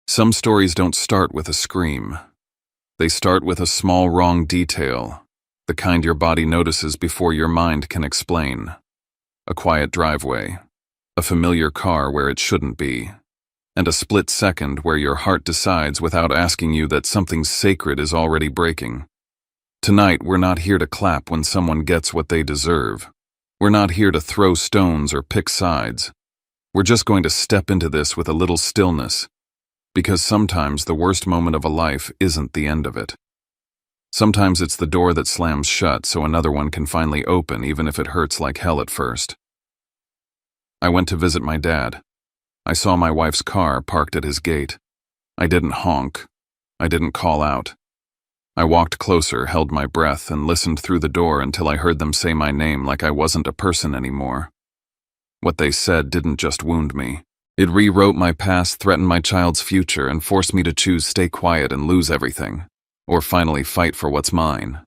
Some stories don't start with a scream. They start with a small wrong detail, the kind your body notices before your mind can explain. A quiet driveway, a familiar car where it shouldn't be, and a split second where your heart decides without asking you that something sacred is already breaking. Tonight, we're not here to clap when someone gets what they deserve. We're not here to throw stones or pick sides. We're just going to step into this with a little stillness, because sometimes the worst moment of a life isn't the end of it. Sometimes it's the door that slams shut so another one can finally open, even if it hurts like hell at first. I went to visit my dad. I saw my wife's car parked at his gate. I didn't honk. I didn't call out. I walked closer, held my breath, and listened through the door until I heard them say my name like I wasn't a person anymore. What they said didn't just wound me. It rewrote my past, threatened my child's future, and forced me to choose stay quiet and lose everything, or finally fight for what's mine.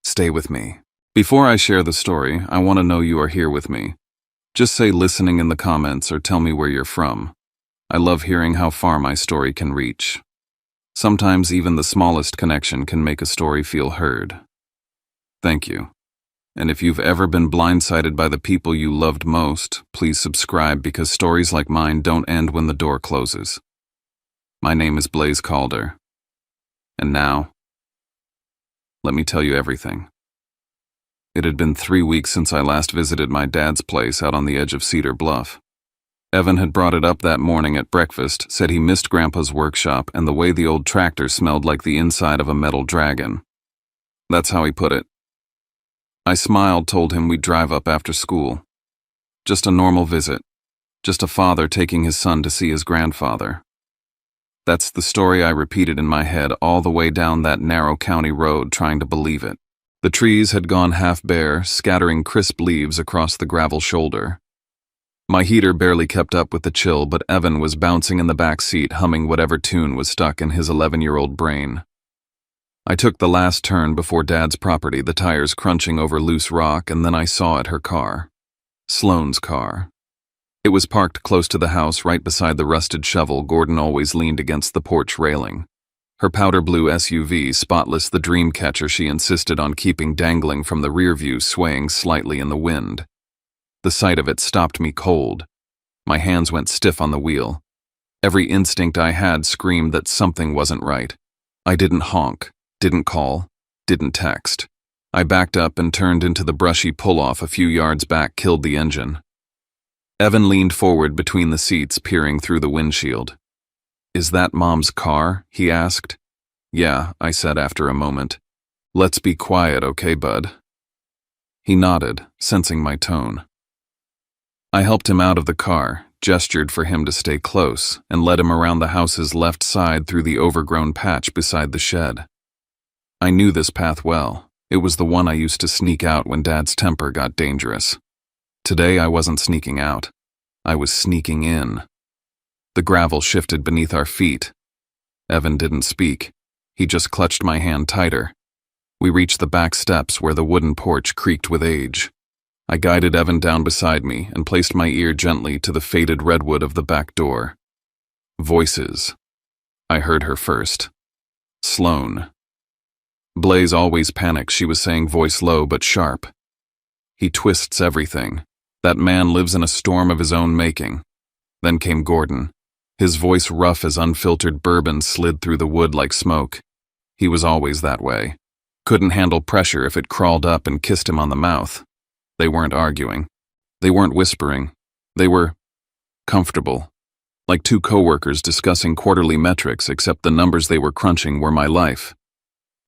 Stay with me. Before I share the story, I want to know you are here with me. Just say listening in the comments or tell me where you're from. I love hearing how far my story can reach. Sometimes even the smallest connection can make a story feel heard. Thank you. And if you've ever been blindsided by the people you loved most, please subscribe because stories like mine don't end when the door closes. My name is Blaze Calder. And now, let me tell you everything. It had been 3 weeks since I last visited my dad's place out on the edge of Cedar Bluff. Evan had brought it up that morning at breakfast, said he missed Grandpa's workshop and the way the old tractor smelled like the inside of a metal dragon. That's how he put it. I smiled, told him we'd drive up after school. Just a normal visit. Just a father taking his son to see his grandfather. That's the story I repeated in my head all the way down that narrow county road, trying to believe it. The trees had gone half bare, scattering crisp leaves across the gravel shoulder. My heater barely kept up with the chill, but Evan was bouncing in the back seat, humming whatever tune was stuck in his 11-year-old brain. I took the last turn before Dad's property, the tires crunching over loose rock, and then I saw it, her car. Sloane's car. It was parked close to the house, right beside the rusted shovel Gordon always leaned against the porch railing. Her powder blue SUV, spotless, the dream catcher she insisted on keeping dangling from the rear view, swaying slightly in the wind. The sight of it stopped me cold. My hands went stiff on the wheel. Every instinct I had screamed that something wasn't right. I didn't honk. Didn't call, didn't text. I backed up and turned into the brushy pull-off a few yards back, killed the engine. Evan leaned forward between the seats, peering through the windshield. "Is that Mom's car?" he asked. "Yeah," I said after a moment. "Let's be quiet, okay, bud?" He nodded, sensing my tone. I helped him out of the car, gestured for him to stay close, and led him around the house's left side through the overgrown patch beside the shed. I knew this path well. It was the one I used to sneak out when Dad's temper got dangerous. Today I wasn't sneaking out. I was sneaking in. The gravel shifted beneath our feet. Evan didn't speak. He just clutched my hand tighter. We reached the back steps where the wooden porch creaked with age. I guided Evan down beside me and placed my ear gently to the faded redwood of the back door. Voices. I heard her first. Sloane. Blaze always panics, she was saying, voice low but sharp. He twists everything. That man lives in a storm of his own making. Then came Gordon. His voice rough as unfiltered bourbon slid through the wood like smoke. He was always that way. Couldn't handle pressure if it crawled up and kissed him on the mouth. They weren't arguing. They weren't whispering. They were comfortable. Like two coworkers discussing quarterly metrics, except the numbers they were crunching were my life.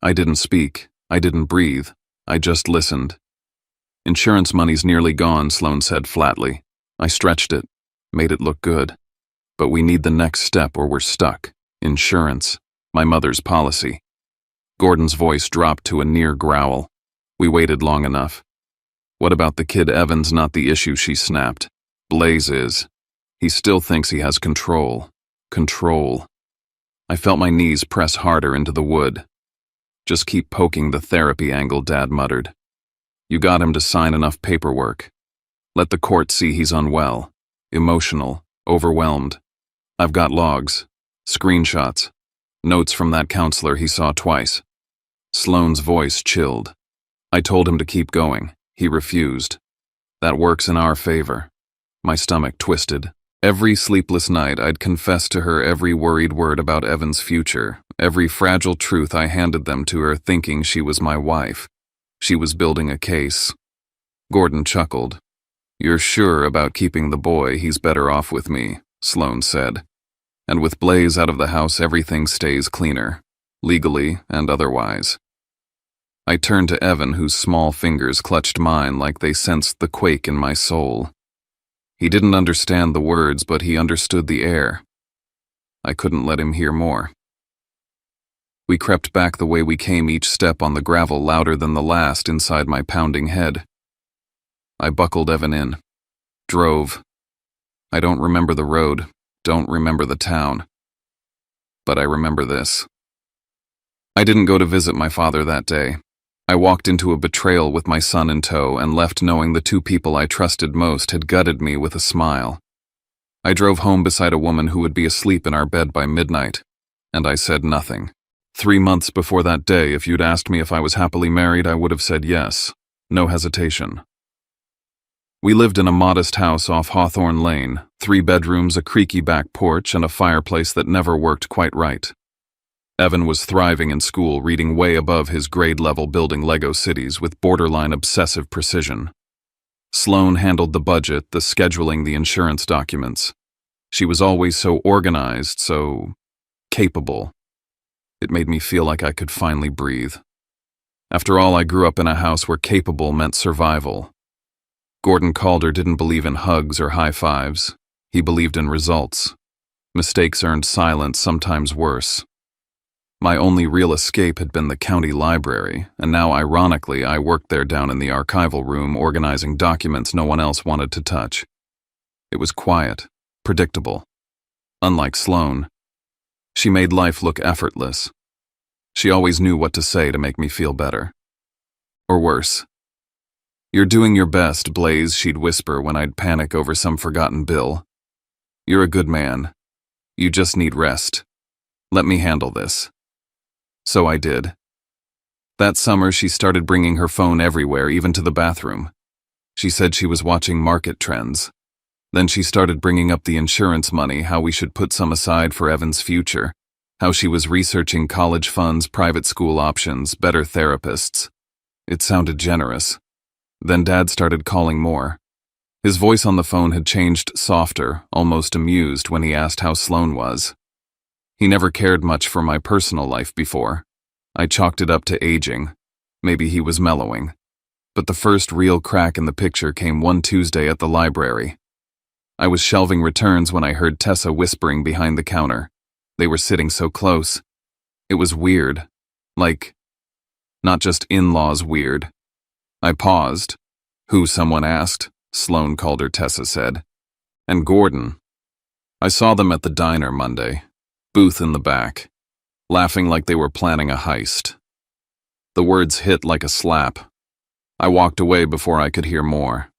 I didn't speak. I didn't breathe. I just listened. "Insurance money's nearly gone," Sloane said flatly. I stretched it, made it look good. "But we need the next step or we're stuck. Insurance. My mother's policy." Gordon's voice dropped to a near growl. We waited long enough. "What about the kid? Evan's not the issue," she snapped. "Blaze is. He still thinks he has control. Control." I felt my knees press harder into the wood. "Just keep poking the therapy angle," Dad muttered. "You got him to sign enough paperwork. Let the court see he's unwell, emotional, overwhelmed. I've got logs. Screenshots. Notes from that counselor he saw twice. Sloane's voice chilled. I told him to keep going. He refused. That works in our favor. My stomach twisted. Every sleepless night I'd confess to her every worried word about Evan's future, every fragile truth I handed them to her thinking she was my wife. She was building a case. Gordon chuckled. "You're sure about keeping the boy? He's better off with me," Sloane said. "And with Blaze out of the house, everything stays cleaner, legally and otherwise." I turned to Evan, whose small fingers clutched mine like they sensed the quake in my soul. He didn't understand the words, but he understood the air. I couldn't let him hear more. We crept back the way we came, each step on the gravel louder than the last inside my pounding head. I buckled Evan in. Drove. I don't remember the road, don't remember the town. But I remember this. I didn't go to visit my father that day. I walked into a betrayal with my son in tow and left knowing the two people I trusted most had gutted me with a smile. I drove home beside a woman who would be asleep in our bed by midnight, and I said nothing. 3 months before that day, if you'd asked me if I was happily married, I would have said yes. No hesitation. We lived in a modest house off Hawthorne Lane, 3 bedrooms, a creaky back porch, and a fireplace that never worked quite right. Evan was thriving in school, reading way above his grade level, building Lego cities with borderline obsessive precision. Sloane handled the budget, the scheduling, the insurance documents. She was always so organized, so capable. It made me feel like I could finally breathe. After all, I grew up in a house where capable meant survival. Gordon Calder didn't believe in hugs or high fives. He believed in results. Mistakes earned silence, sometimes worse. My only real escape had been the county library, and now, ironically, I worked there down in the archival room, organizing documents no one else wanted to touch. It was quiet, predictable. Unlike Sloane, she made life look effortless. She always knew what to say to make me feel better. Or worse. "You're doing your best, Blaze," she'd whisper when I'd panic over some forgotten bill. "You're a good man. You just need rest. Let me handle this." So I did. That summer, she started bringing her phone everywhere, even to the bathroom. She said she was watching market trends. Then she started bringing up the insurance money, how we should put some aside for Evan's future, how she was researching college funds, private school options, better therapists. It sounded generous. Then Dad started calling more. His voice on the phone had changed, softer, almost amused, when he asked how Sloane was. He never cared much for my personal life before. I chalked it up to aging. Maybe he was mellowing. But the first real crack in the picture came one Tuesday at the library. I was shelving returns when I heard Tessa whispering behind the counter. They were sitting so close. It was weird. Like, not just in-laws weird. I paused. "Who?" someone asked. Sloane Calder, Tessa said. "And Gordon." I saw them at the diner Monday. Booth in the back, laughing like they were planning a heist. The words hit like a slap. I walked away before I could hear more.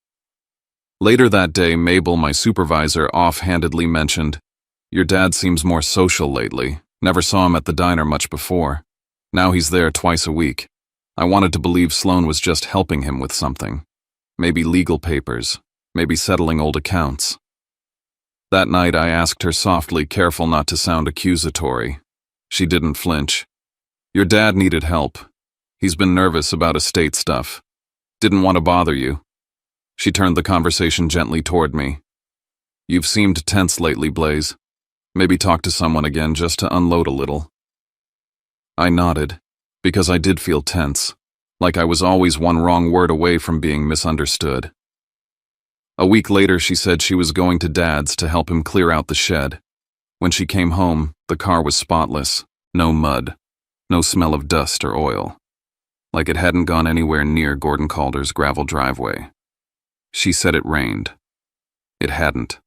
Later that day, Mabel, my supervisor, offhandedly mentioned, "Your dad seems more social lately. Never saw him at the diner much before. Now he's there twice a week." I wanted to believe Sloane was just helping him with something. Maybe legal papers, maybe settling old accounts. That night I asked her softly, careful not to sound accusatory. She didn't flinch. "Your dad needed help. He's been nervous about estate stuff. Didn't want to bother you." She turned the conversation gently toward me. "You've seemed tense lately, Blaze. Maybe talk to someone again just to unload a little." I nodded, because I did feel tense, like I was always one wrong word away from being misunderstood. A week later, she said she was going to Dad's to help him clear out the shed. When she came home, the car was spotless, no mud, no smell of dust or oil, like it hadn't gone anywhere near Gordon Calder's gravel driveway. She said it rained. It hadn't.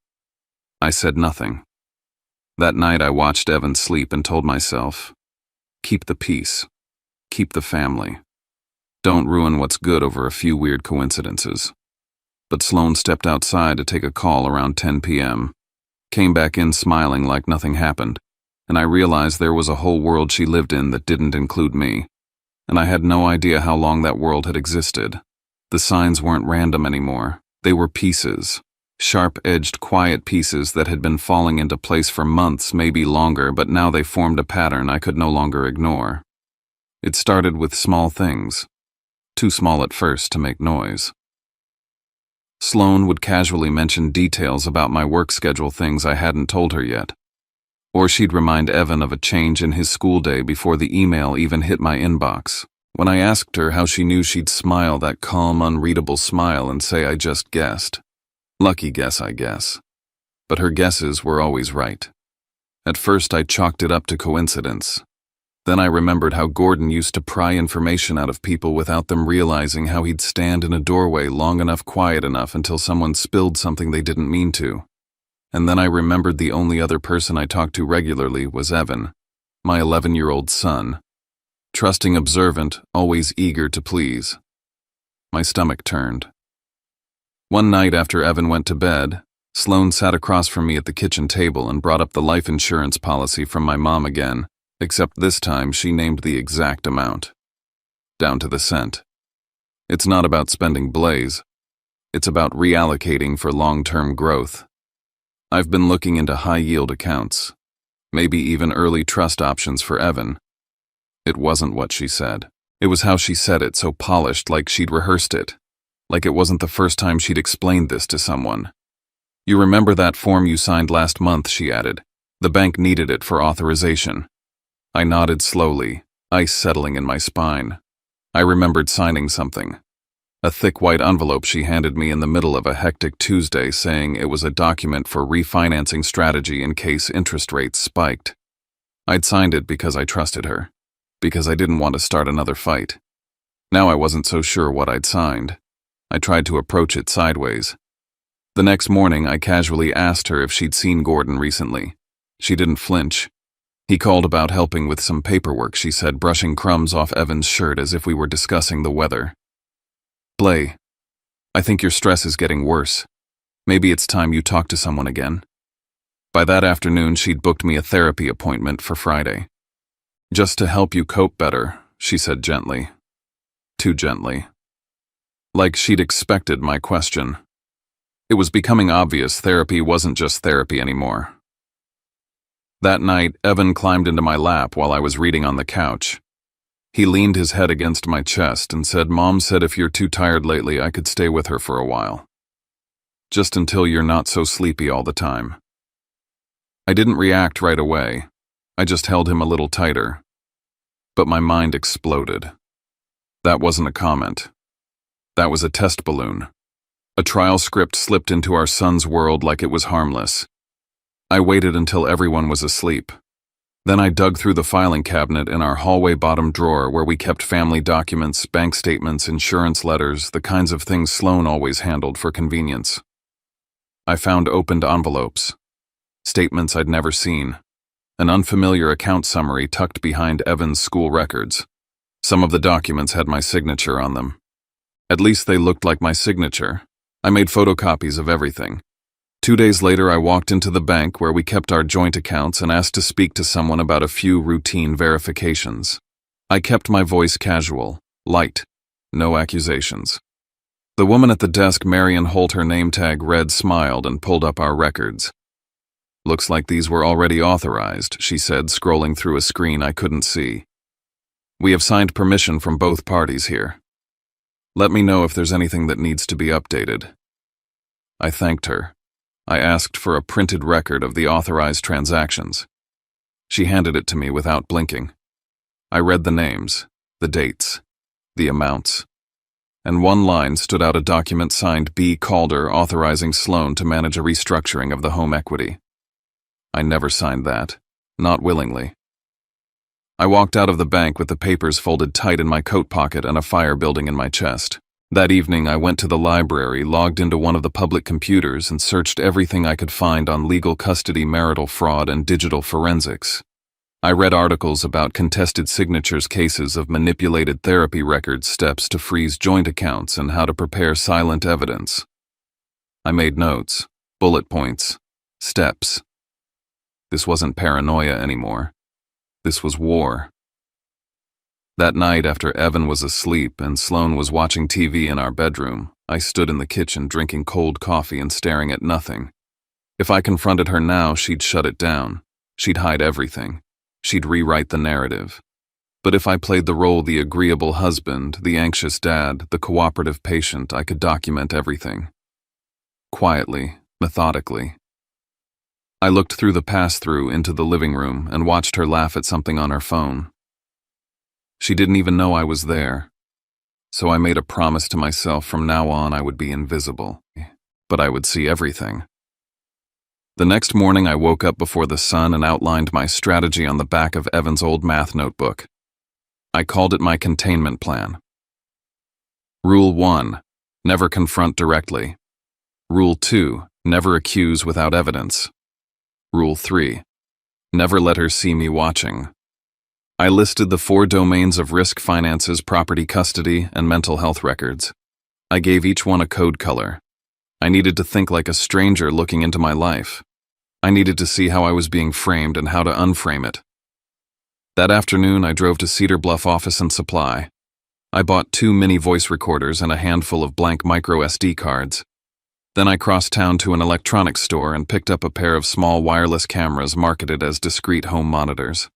I said nothing. That night I watched Evan sleep and told myself, keep the peace, keep the family. Don't ruin what's good over a few weird coincidences. But Sloane stepped outside to take a call around 10 p.m., came back in smiling like nothing happened, and I realized there was a whole world she lived in that didn't include me, and I had no idea how long that world had existed. The signs weren't random anymore. They were pieces. Sharp-edged, quiet pieces that had been falling into place for months, maybe longer, but now they formed a pattern I could no longer ignore. It started with small things. Too small at first to make noise. Sloane would casually mention details about my work schedule, things I hadn't told her yet. Or she'd remind Evan of a change in his school day before the email even hit my inbox. When I asked her how she knew, she'd smile that calm, unreadable smile and say I just guessed. Lucky guess, I guess. But her guesses were always right. At first I chalked it up to coincidence. Then I remembered how Gordon used to pry information out of people without them realizing, how he'd stand in a doorway long enough, quiet enough, until someone spilled something they didn't mean to. And then I remembered the only other person I talked to regularly was Evan, my 11-year-old son. Trusting, observant, always eager to please. My stomach turned. One night after Evan went to bed, Sloane sat across from me at the kitchen table and brought up the life insurance policy from my mom again, except this time she named the exact amount. Down to the cent. It's not about spending Blaze. It's about reallocating for long-term growth. I've been looking into high-yield accounts, maybe even early trust options for Evan. It wasn't what she said. It was how she said it, so polished, like she'd rehearsed it. Like it wasn't the first time she'd explained this to someone. You remember that form you signed last month, she added. The bank needed it for authorization. I nodded slowly, ice settling in my spine. I remembered signing something. A thick white envelope she handed me in the middle of a hectic Tuesday, saying it was a document for refinancing strategy in case interest rates spiked. I'd signed it because I trusted her. Because I didn't want to start another fight. Now I wasn't so sure what I'd signed. I tried to approach it sideways. The next morning, I casually asked her if she'd seen Gordon recently. She didn't flinch. He called about helping with some paperwork, she said, brushing crumbs off Evan's shirt as if we were discussing the weather. Blay, I think your stress is getting worse. Maybe it's time you talk to someone again. By that afternoon, she'd booked me a therapy appointment for Friday. Just to help you cope better, she said gently. Too gently. Like she'd expected my question. It was becoming obvious therapy wasn't just therapy anymore. That night, Evan climbed into my lap while I was reading on the couch. He leaned his head against my chest and said, "Mom said if you're too tired lately, I could stay with her for a while. Just until you're not so sleepy all the time." I didn't react right away. I just held him a little tighter. But my mind exploded. That wasn't a comment. That was a test balloon. A trial script slipped into our son's world like it was harmless. I waited until everyone was asleep. Then I dug through the filing cabinet in our hallway bottom drawer where we kept family documents, bank statements, insurance letters, the kinds of things Sloane always handled for convenience. I found opened envelopes, statements I'd never seen, an unfamiliar account summary tucked behind Evan's school records. Some of the documents had my signature on them. At least they looked like my signature. I made photocopies of everything. 2 days later, I walked into the bank where we kept our joint accounts and asked to speak to someone about a few routine verifications. I kept my voice casual, light, no accusations. The woman at the desk, Marion Holt, her name tag read, smiled and pulled up our records. "Looks like these were already authorized," she said, scrolling through a screen I couldn't see. "We have signed permission from both parties here. Let me know if there's anything that needs to be updated." I thanked her. I asked for a printed record of the authorized transactions. She handed it to me without blinking. I read the names, the dates, the amounts, and one line stood out: a document signed B. Calder authorizing Sloane to manage a restructuring of the home equity. I never signed that, not willingly. I walked out of the bank with the papers folded tight in my coat pocket and a fire building in my chest. That evening, I went to the library, logged into one of the public computers, and searched everything I could find on legal custody, marital fraud, and digital forensics. I read articles about contested signatures, cases of manipulated therapy records, steps to freeze joint accounts, and how to prepare silent evidence. I made notes, bullet points, steps. This wasn't paranoia anymore. This was war. That night, after Evan was asleep and Sloane was watching TV in our bedroom, I stood in the kitchen drinking cold coffee and staring at nothing. If I confronted her now, she'd shut it down. She'd hide everything. She'd rewrite the narrative. But if I played the role the agreeable husband, the anxious dad, the cooperative patient, I could document everything. Quietly, methodically. I looked through the pass-through into the living room and watched her laugh at something on her phone. She didn't even know I was there. So I made a promise to myself from now on I would be invisible, but I would see everything. The next morning I woke up before the sun and outlined my strategy on the back of Evan's old math notebook. I called it my containment plan. Rule 1. Never confront directly. Rule 2. Never accuse without evidence. Rule 3. Never let her see me watching. I listed the 4 domains of risk, finances, property custody, and mental health records. I gave each one a code color. I needed to think like a stranger looking into my life. I needed to see how I was being framed and how to unframe it. That afternoon, I drove to Cedar Bluff Office and Supply. I bought 2 mini voice recorders and a handful of blank micro SD cards. Then I crossed town to an electronics store and picked up a pair of small wireless cameras marketed as discrete home monitors.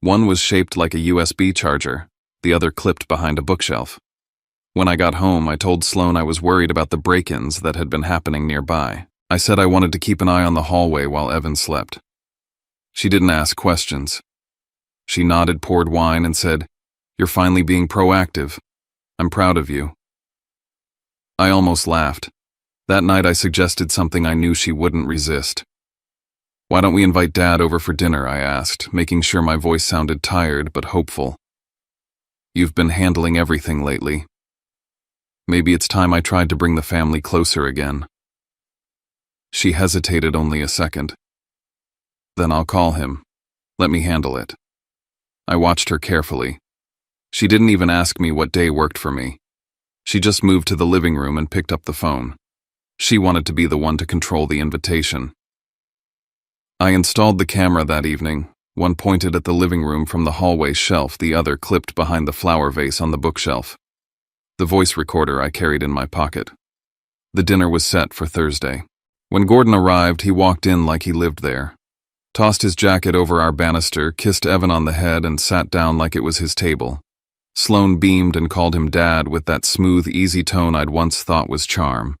One was shaped like a USB charger, the other clipped behind a bookshelf. When I got home, I told Sloane I was worried about the break-ins that had been happening nearby. I said I wanted to keep an eye on the hallway while Evan slept. She didn't ask questions. She nodded, poured wine, and said, "You're finally being proactive. I'm proud of you." I almost laughed. That night I suggested something I knew she wouldn't resist. "Why don't we invite Dad over for dinner?" I asked, making sure my voice sounded tired but hopeful. "You've been handling everything lately. Maybe it's time I tried to bring the family closer again." She hesitated only a second. "Then I'll call him. Let me handle it." I watched her carefully. She didn't even ask me what day worked for me. She just moved to the living room and picked up the phone. She wanted to be the one to control the invitation. I installed the camera that evening, one pointed at the living room from the hallway shelf, the other clipped behind the flower vase on the bookshelf. The voice recorder I carried in my pocket. The dinner was set for Thursday. When Gordon arrived, he walked in like he lived there, tossed his jacket over our banister, kissed Evan on the head, and sat down like it was his table. Sloane beamed and called him Dad with that smooth, easy tone I'd once thought was charm.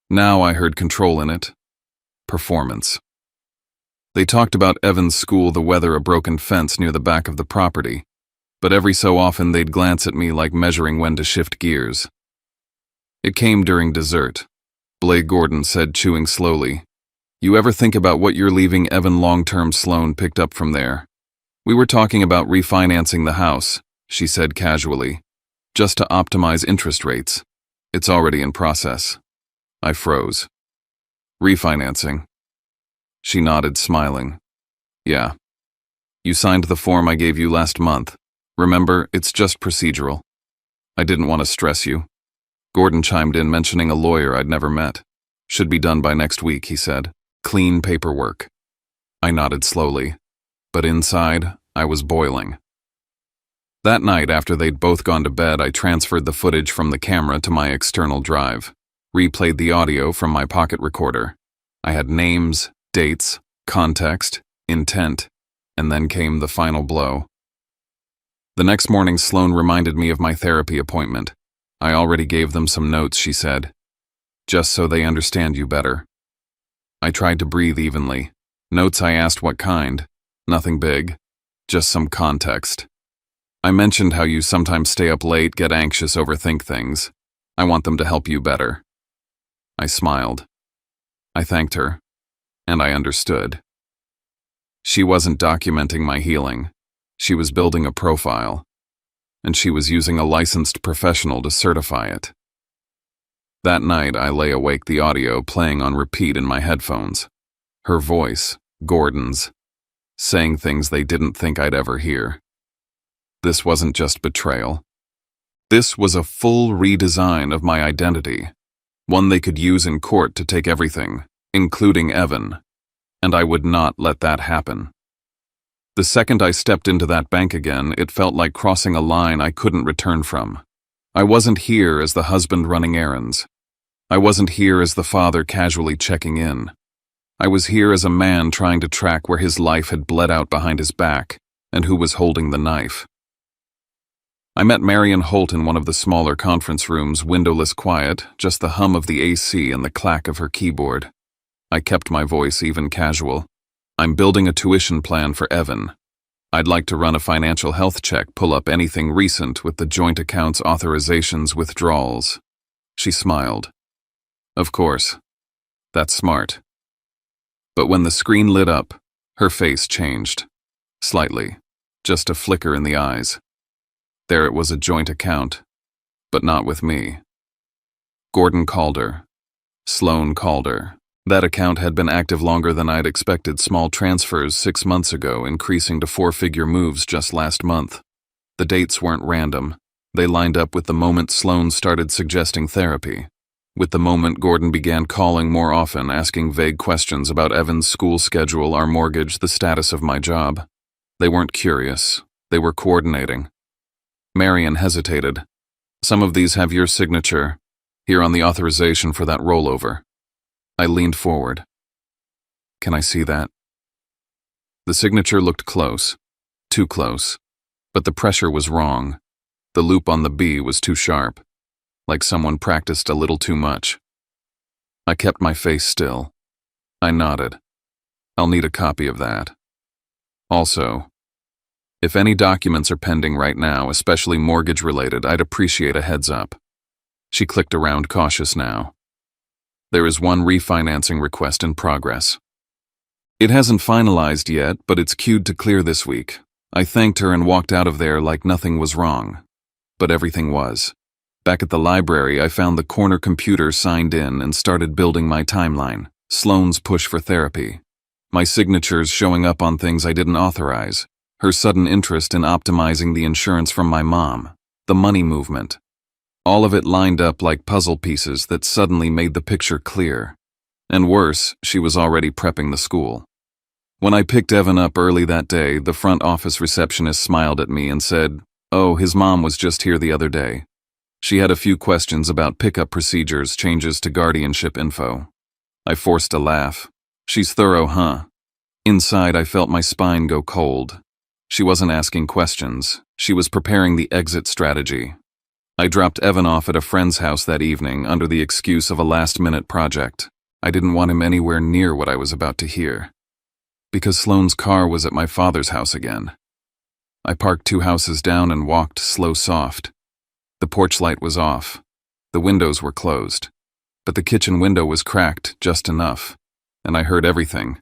Now I heard control in it. Performance. They talked about Evan's school, the weather, a broken fence near the back of the property, but every so often they'd glance at me like measuring when to shift gears. It came during dessert. Blake Gordon said, chewing slowly, "You ever think about what you're leaving Evan long-term?" Sloane picked up from there. "We were talking about refinancing the house," she said casually, "just to optimize interest rates. It's already in process." I froze. "Refinancing?" She nodded, smiling. "Yeah. You signed the form I gave you last month. Remember, it's just procedural. I didn't want to stress you." Gordon chimed in, mentioning a lawyer I'd never met. "Should be done by next week," he said. "Clean paperwork." I nodded slowly, but inside, I was boiling. That night, after they'd both gone to bed, I transferred the footage from the camera to my external drive, replayed the audio from my pocket recorder. I had names, dates, context, intent, and then came the final blow. The next morning, Sloane reminded me of my therapy appointment. "I already gave them some notes," she said, "just so they understand you better." I tried to breathe evenly. "Notes?" I asked. "What kind?" "Nothing big, just some context. I mentioned how you sometimes stay up late, get anxious, overthink things. I want them to help you better." I smiled. I thanked her, and I understood. She wasn't documenting my healing. She was building a profile, and she was using a licensed professional to certify it. That night, I lay awake, the audio playing on repeat in my headphones. Her voice, Gordon's, saying things they didn't think I'd ever hear. This wasn't just betrayal. This was a full redesign of my identity, one they could use in court to take everything, including Evan, and I would not let that happen. The second I stepped into that bank again, it felt like crossing a line I couldn't return from. I wasn't here as the husband running errands. I wasn't here as the father casually checking in. I was here as a man trying to track where his life had bled out behind his back and who was holding the knife. I met Marion Holt in one of the smaller conference rooms, windowless quiet, just the hum of the AC and the clack of her keyboard. I kept my voice even casual. I'm building a tuition plan for Evan. I'd like to run a financial health check, pull up anything recent with the joint accounts authorizations withdrawals. She smiled. Of course. That's smart. But when the screen lit up, her face changed. Slightly. Just a flicker in the eyes. There it was, a joint account. But not with me. Gordon Calder. Sloan Calder. That account had been active longer than I'd expected. Small transfers 6 months ago, increasing to 4-figure moves just last month. The dates weren't random. They lined up with the moment Sloan started suggesting therapy. With the moment Gordon began calling more often, asking vague questions about Evan's school schedule, our mortgage, the status of my job. They weren't curious. They were coordinating. Marion hesitated. Some of these have your signature, here on the authorization for that rollover. I leaned forward. Can I see that? The signature looked close. Too close. But the pressure was wrong. The loop on the B was too sharp. Like someone practiced a little too much. I kept my face still. I nodded. I'll need a copy of that. Also, if any documents are pending right now, especially mortgage-related, I'd appreciate a heads up. She clicked around, cautious now. There is one refinancing request in progress. It hasn't finalized yet, but it's queued to clear this week. I thanked her and walked out of there like nothing was wrong. But everything was. Back at the library, I found the corner computer, signed in, and started building my timeline. Sloan's push for therapy. My signatures showing up on things I didn't authorize. Her sudden interest in optimizing the insurance from my mom. The money movement. All of it lined up like puzzle pieces that suddenly made the picture clear. And worse, she was already prepping the school. When I picked Evan up early that day, the front office receptionist smiled at me and said, "Oh, his mom was just here the other day. She had a few questions about pickup procedures, changes to guardianship info." I forced a laugh. She's thorough, huh? Inside, I felt my spine go cold. She wasn't asking questions. She was preparing the exit strategy. I dropped Evan off at a friend's house that evening under the excuse of a last-minute project. I didn't want him anywhere near what I was about to hear. Because Sloan's car was at my father's house again. I parked 2 houses down and walked slow soft. The porch light was off. The windows were closed. But the kitchen window was cracked just enough. And I heard everything.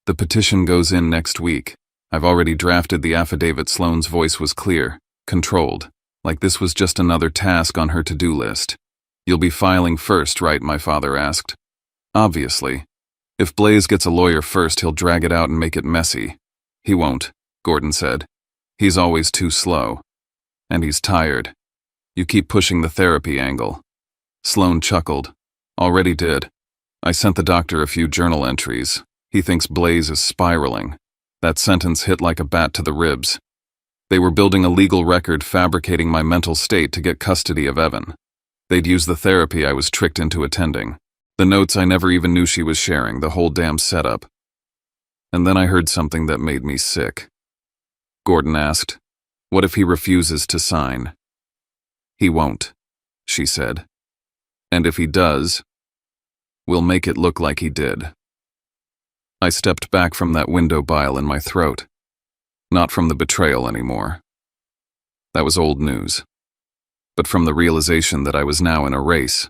The petition goes in next week. I've already drafted the affidavit. Sloan's voice was clear, controlled. Like this was just another task on her to-do list. You'll be filing first, right? My father asked. Obviously. If Blaze gets a lawyer first, he'll drag it out and make it messy. He won't, Gordon said. He's always too slow. And he's tired. You keep pushing the therapy angle. Sloan chuckled. Already did. I sent the doctor a few journal entries. He thinks Blaze is spiraling. That sentence hit like a bat to the ribs. They were building a legal record, fabricating my mental state to get custody of Evan. They'd use the therapy I was tricked into attending. The notes I never even knew she was sharing, the whole damn setup. And then I heard something that made me sick. Gordon asked, "What if he refuses to sign?" "He won't," she said. "And if he does, we'll make it look like he did." I stepped back from that window, bile in my throat. Not from the betrayal anymore. That was old news. But from the realization that I was now in a race.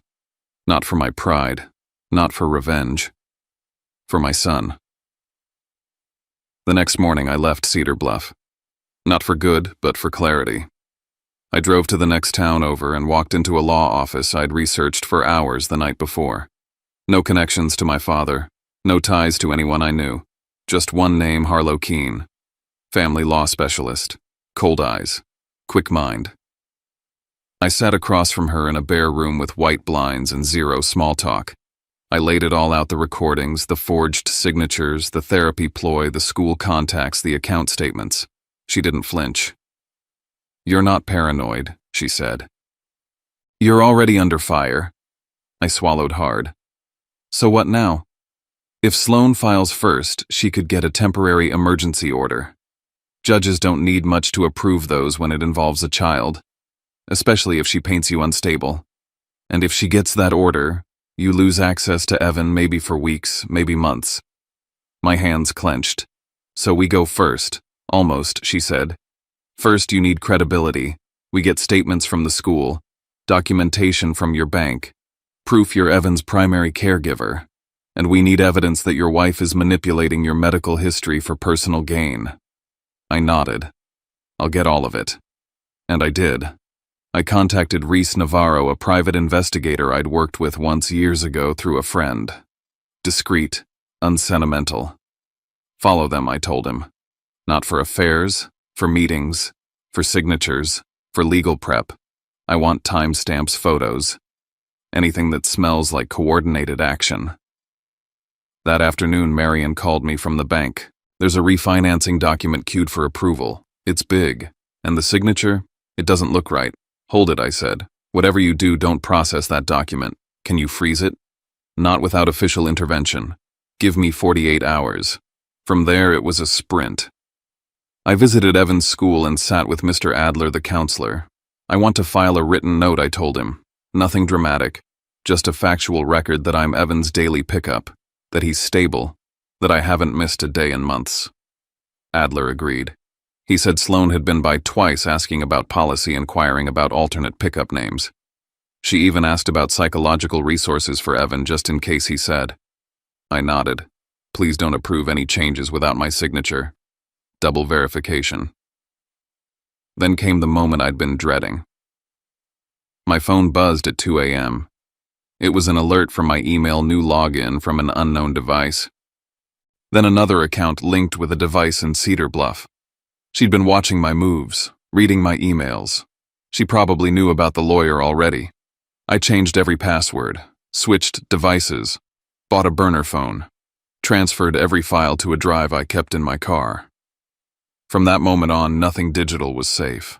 Not for my pride, not for revenge. For my son. The next morning I left Cedar Bluff. Not for good, but for clarity. I drove to the next town over and walked into a law office I'd researched for hours the night before. No connections to my father, no ties to anyone I knew. Just one name, Harlow Keene. Family law specialist. Cold eyes. Quick mind. I sat across from her in a bare room with white blinds and zero small talk. I laid it all out, the recordings, the forged signatures, the therapy ploy, the school contacts, the account statements. She didn't flinch. "You're not paranoid," she said. "You're already under fire." I swallowed hard. "So what now?" If Sloan files first, she could get a temporary emergency order. Judges don't need much to approve those when it involves a child, especially if she paints you unstable. And if she gets that order, you lose access to Evan maybe for weeks, maybe months. My hands clenched. "So we go first." "Almost," she said. "First, you need credibility. We get statements from the school, documentation from your bank, proof you're Evan's primary caregiver, and we need evidence that your wife is manipulating your medical history for personal gain." I nodded. "I'll get all of it." And I did. I contacted Reese Navarro, a private investigator I'd worked with once years ago through a friend. Discreet, unsentimental. "Follow them," I told him. "Not for affairs, for meetings, for signatures, for legal prep. I want timestamps, photos. Anything that smells like coordinated action." That afternoon, Marion called me from the bank. "There's a refinancing document queued for approval. It's big. And the signature? It doesn't look right." "Hold it," I said. "Whatever you do, don't process that document. Can you freeze it?" "Not without official intervention. Give me 48 hours. From there, it was a sprint. I visited Evan's school and sat with Mr. Adler, the counselor. "I want to file a written note," I told him. "Nothing dramatic. Just a factual record that I'm Evan's daily pickup, that he's stable, that I haven't missed a day in months." Adler agreed. He said Sloan had been by twice asking about policy, inquiring about alternate pickup names. She even asked about psychological resources for Evan just in case, he said. I nodded. "Please don't approve any changes without my signature. Double verification." Then came the moment I'd been dreading. My phone buzzed at 2 a.m. It was an alert from my email, new login from an unknown device. Then another account linked with a device in Cedar Bluff. She'd been watching my moves, reading my emails. She probably knew about the lawyer already. I changed every password, switched devices, bought a burner phone, transferred every file to a drive I kept in my car. From that moment on, nothing digital was safe.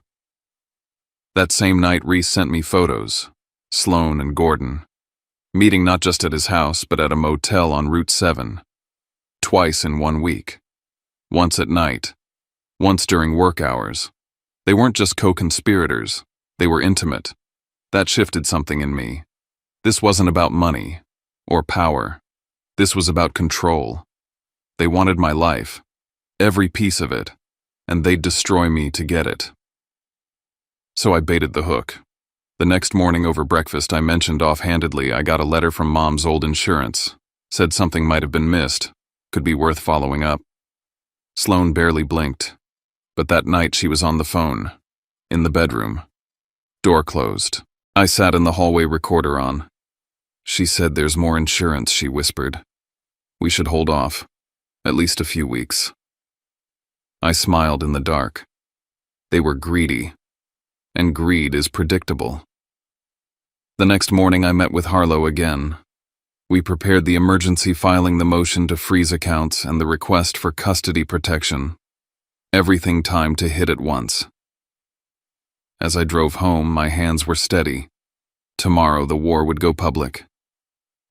That same night, Reese sent me photos, Sloan and Gordon, meeting not just at his house, but at a motel on Route 7, twice in 1 week. Once at night, once during work hours. They weren't just co-conspirators, they were intimate. That shifted something in me. This wasn't about money or power. This was about control. They wanted my life, every piece of it, and they'd destroy me to get it. So I baited the hook. The next morning over breakfast, I mentioned offhandedly I got a letter from Mom's old insurance. Said something might have been missed, could be worth following up. Sloan barely blinked, but that night she was on the phone, in the bedroom. Door closed. I sat in the hallway, recorder on. "She said there's more insurance," she whispered. "We should hold off, at least a few weeks." I smiled in the dark. They were greedy, and greed is predictable. The next morning I met with Harlow again. We prepared the emergency filing, the motion to freeze accounts, and the request for custody protection. Everything timed to hit at once. As I drove home, my hands were steady. Tomorrow the war would go public.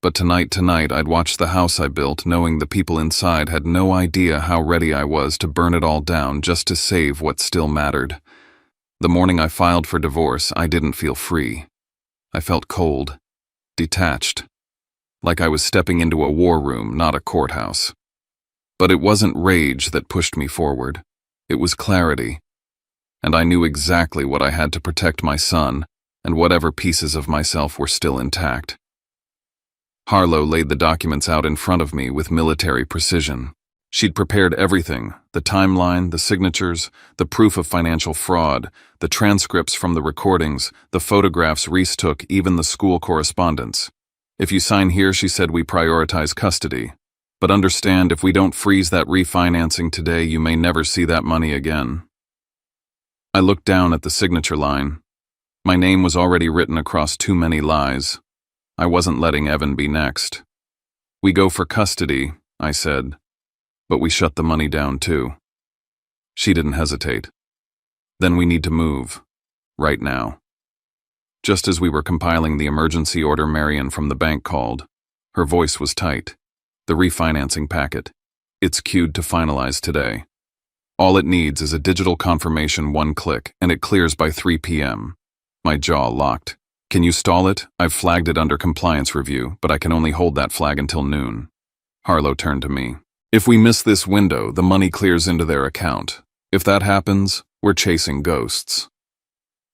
But tonight I'd watch the house I built, knowing the people inside had no idea how ready I was to burn it all down just to save what still mattered. The morning I filed for divorce, I didn't feel free. I felt cold, detached, like I was stepping into a war room, not a courthouse. But it wasn't rage that pushed me forward. It was clarity. And I knew exactly what I had to protect my son and whatever pieces of myself were still intact. Harlow laid the documents out in front of me with military precision. She'd prepared everything, the timeline, the signatures, the proof of financial fraud, the transcripts from the recordings, the photographs Reese took, even the school correspondence. "If you sign here," she said, "we prioritize custody. But understand, if we don't freeze that refinancing today, you may never see that money again." I looked down at the signature line. My name was already written across too many lies. I wasn't letting Evan be next. We go for custody, I said, but we shut the money down too. She didn't hesitate. Then we need to move. Right now. Just as we were compiling the emergency order, Marion from the bank called. Her voice was tight. The refinancing packet. It's queued to finalize today. All it needs is a digital confirmation, one click, and it clears by 3 p.m. My jaw locked. Can you stall it? I've flagged it under compliance review, but I can only hold that flag until noon. Harlow turned to me. If we miss this window, the money clears into their account. If that happens, we're chasing ghosts.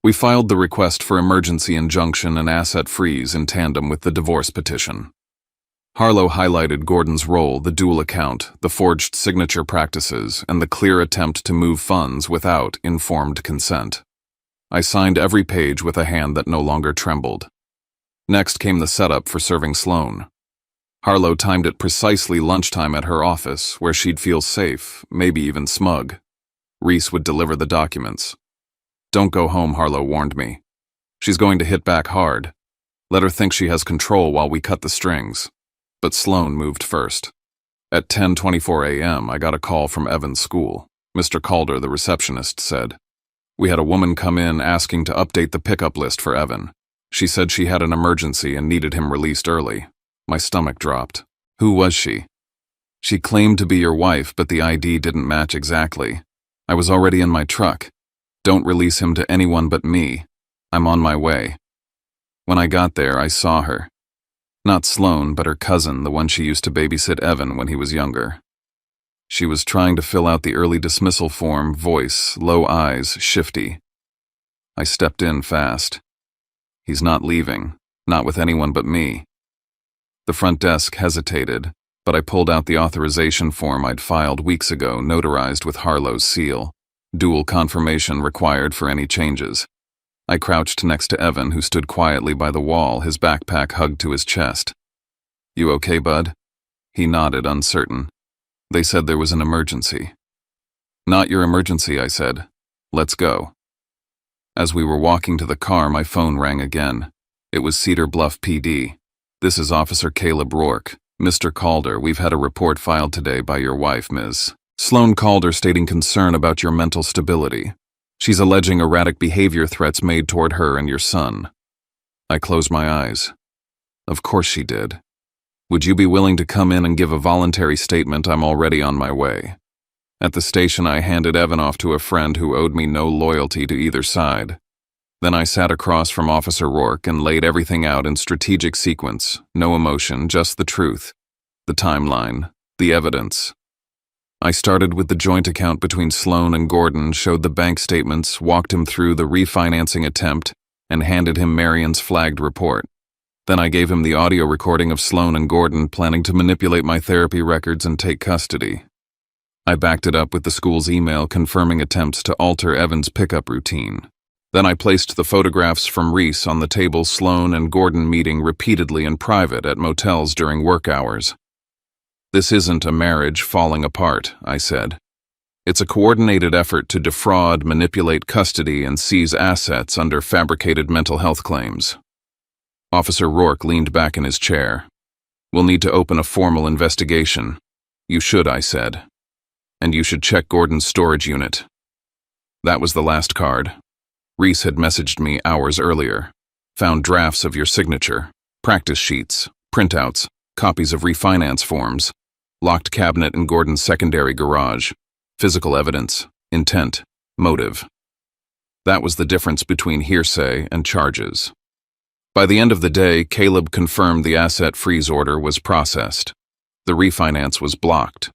We filed the request for emergency injunction and asset freeze in tandem with the divorce petition. Harlow highlighted Gordon's role, the dual account, the forged signature practices, and the clear attempt to move funds without informed consent. I signed every page with a hand that no longer trembled. Next came the setup for serving Sloan. Harlow timed it precisely lunchtime at her office, where she'd feel safe, maybe even smug. Reese would deliver the documents. Don't go home, Harlow warned me. She's going to hit back hard. Let her think she has control while we cut the strings. But Sloan moved first. At 10:24 a.m., I got a call from Evan's school. Mr. Calder, the receptionist, said. We had a woman come in asking to update the pickup list for Evan. She said she had an emergency and needed him released early. My stomach dropped. Who was she? She claimed to be your wife, but the ID didn't match exactly. I was already in my truck. Don't release him to anyone but me. I'm on my way. When I got there, I saw her. Not Sloan, but her cousin, the one she used to babysit Evan when he was younger. She was trying to fill out the early dismissal form, voice, low eyes, shifty. I stepped in fast. He's not leaving, not with anyone but me. The front desk hesitated, but I pulled out the authorization form I'd filed weeks ago, notarized with Harlow's seal. Dual confirmation required for any changes. I crouched next to Evan, who stood quietly by the wall, his backpack hugged to his chest. You okay, bud? He nodded, uncertain. They said there was an emergency. Not your emergency, I said. Let's go. As we were walking to the car, my phone rang again. It was Cedar Bluff PD. This is Officer Caleb Rourke. Mr. Calder, we've had a report filed today by your wife, Ms. Sloan Calder, stating concern about your mental stability. She's alleging erratic behavior threats made toward her and your son. I closed my eyes. Of course she did. Would you be willing to come in and give a voluntary statement? I'm already on my way. At the station, I handed Evan off to a friend who owed me no loyalty to either side. Then I sat across from Officer Rourke and laid everything out in strategic sequence, no emotion, just the truth, the timeline, the evidence. I started with the joint account between Sloan and Gordon, showed the bank statements, walked him through the refinancing attempt, and handed him Marion's flagged report. Then I gave him the audio recording of Sloan and Gordon planning to manipulate my therapy records and take custody. I backed it up with the school's email confirming attempts to alter Evan's pickup routine. Then I placed the photographs from Reese on the table Sloan and Gordon meeting repeatedly in private at motels during work hours. This isn't a marriage falling apart, I said. It's a coordinated effort to defraud, manipulate custody, and seize assets under fabricated mental health claims. Officer Rourke leaned back in his chair. We'll need to open a formal investigation. You should, I said. And you should check Gordon's storage unit. That was the last card. Reese had messaged me hours earlier. Found drafts of your signature, practice sheets, printouts, copies of refinance forms, locked cabinet in Gordon's secondary garage, physical evidence, intent, motive. That was the difference between hearsay and charges. By the end of the day, Caleb confirmed the asset freeze order was processed. The refinance was blocked.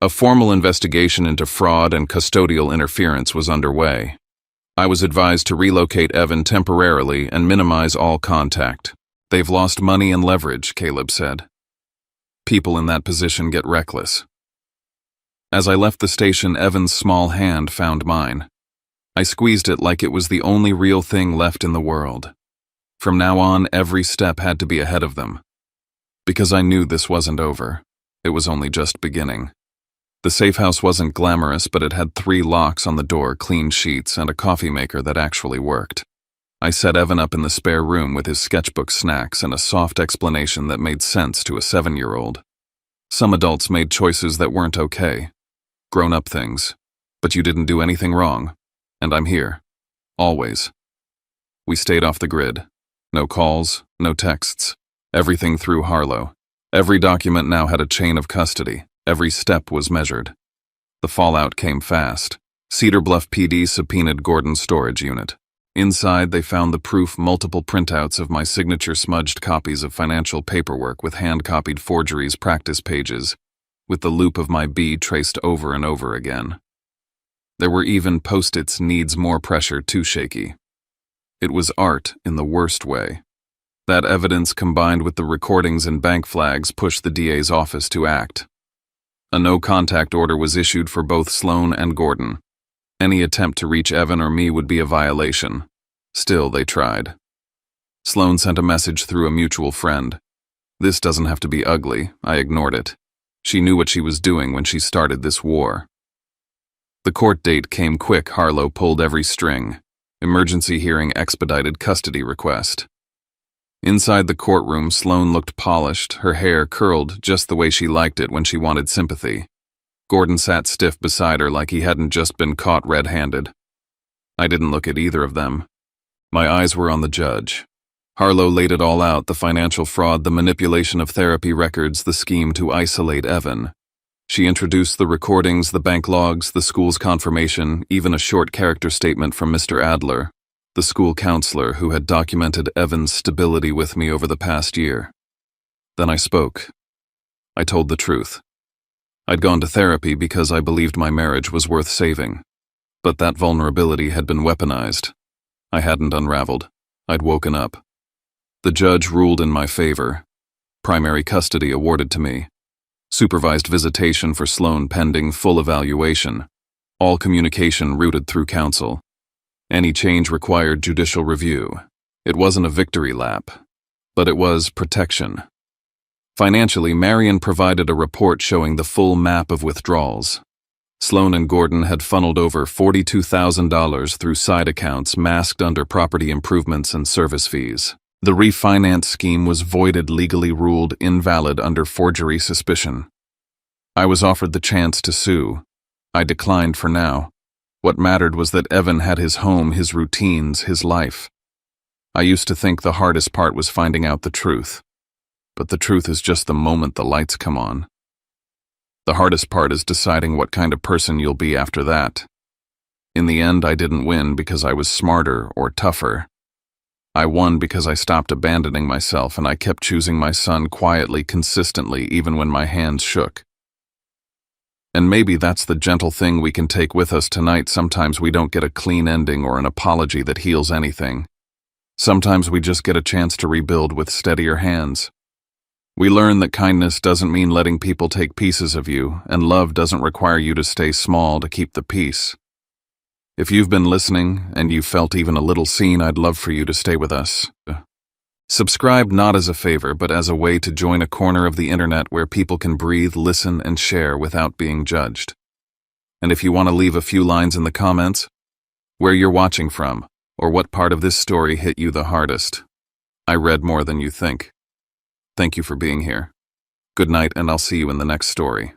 A formal investigation into fraud and custodial interference was underway. I was advised to relocate Evan temporarily and minimize all contact. They've lost money and leverage, Caleb said. People in that position get reckless. As I left the station, Evan's small hand found mine. I squeezed it like it was the only real thing left in the world. From now on, every step had to be ahead of them. Because I knew this wasn't over. It was only just beginning. The safe house wasn't glamorous, but it had 3 locks on the door, clean sheets, and a coffee maker that actually worked. I set Evan up in the spare room with his sketchbook snacks and a soft explanation that made sense to a 7-year-old. Some adults made choices that weren't okay. Grown-up things. But you didn't do anything wrong. And I'm here. Always. We stayed off the grid. No calls, no texts. Everything through Harlow. Every document now had a chain of custody. Every step was measured. The fallout came fast. Cedar Bluff PD subpoenaed Gordon's storage unit. Inside, they found the proof multiple printouts of my signature-smudged copies of financial paperwork with hand-copied forgeries practice pages, with the loop of my B traced over and over again. There were even post-its needs more pressure too shaky. It was art in the worst way. That evidence combined with the recordings and bank flags pushed the DA's office to act. A no-contact order was issued for both Sloan and Gordon. Any attempt to reach Evan or me would be a violation. Still, they tried. Sloan sent a message through a mutual friend. This doesn't have to be ugly. I ignored it. She knew what she was doing when she started this war. The court date came quick. Harlow pulled every string. Emergency hearing expedited custody request. Inside the courtroom, Sloan looked polished, her hair curled just the way she liked it when she wanted sympathy. Gordon sat stiff beside her like he hadn't just been caught red-handed. I didn't look at either of them. My eyes were on the judge. Harlow laid it all out, the financial fraud, the manipulation of therapy records, the scheme to isolate Evan. She introduced the recordings, the bank logs, the school's confirmation, even a short character statement from Mr. Adler, the school counselor who had documented Evan's stability with me over the past year. Then I spoke. I told the truth. I'd gone to therapy because I believed my marriage was worth saving. But that vulnerability had been weaponized. I hadn't unraveled. I'd woken up. The judge ruled in my favor. Primary custody awarded to me. Supervised visitation for Sloan pending full evaluation. All communication routed through counsel. Any change required judicial review. It wasn't a victory lap, but it was protection. Financially, Marion provided a report showing the full map of withdrawals. Sloan and Gordon had funneled over $42,000 through side accounts masked under property improvements and service fees. The refinance scheme was voided, legally ruled invalid under forgery suspicion. I was offered the chance to sue. I declined for now. What mattered was that Evan had his home, his routines, his life. I used to think the hardest part was finding out the truth. But the truth is just the moment the lights come on. The hardest part is deciding what kind of person you'll be after that. In the end, I didn't win because I was smarter or tougher. I won because I stopped abandoning myself and I kept choosing my son quietly, consistently, even when my hands shook. And maybe that's the gentle thing we can take with us tonight. Sometimes we don't get a clean ending or an apology that heals anything. Sometimes we just get a chance to rebuild with steadier hands. We learn that kindness doesn't mean letting people take pieces of you, and love doesn't require you to stay small to keep the peace. If you've been listening and you felt even a little seen, I'd love for you to stay with us. Subscribe not as a favor, but as a way to join a corner of the internet where people can breathe, listen, and share without being judged. And if you want to leave a few lines in the comments, where you're watching from, or what part of this story hit you the hardest. I read more than you think. Thank you for being here. Good night, and I'll see you in the next story.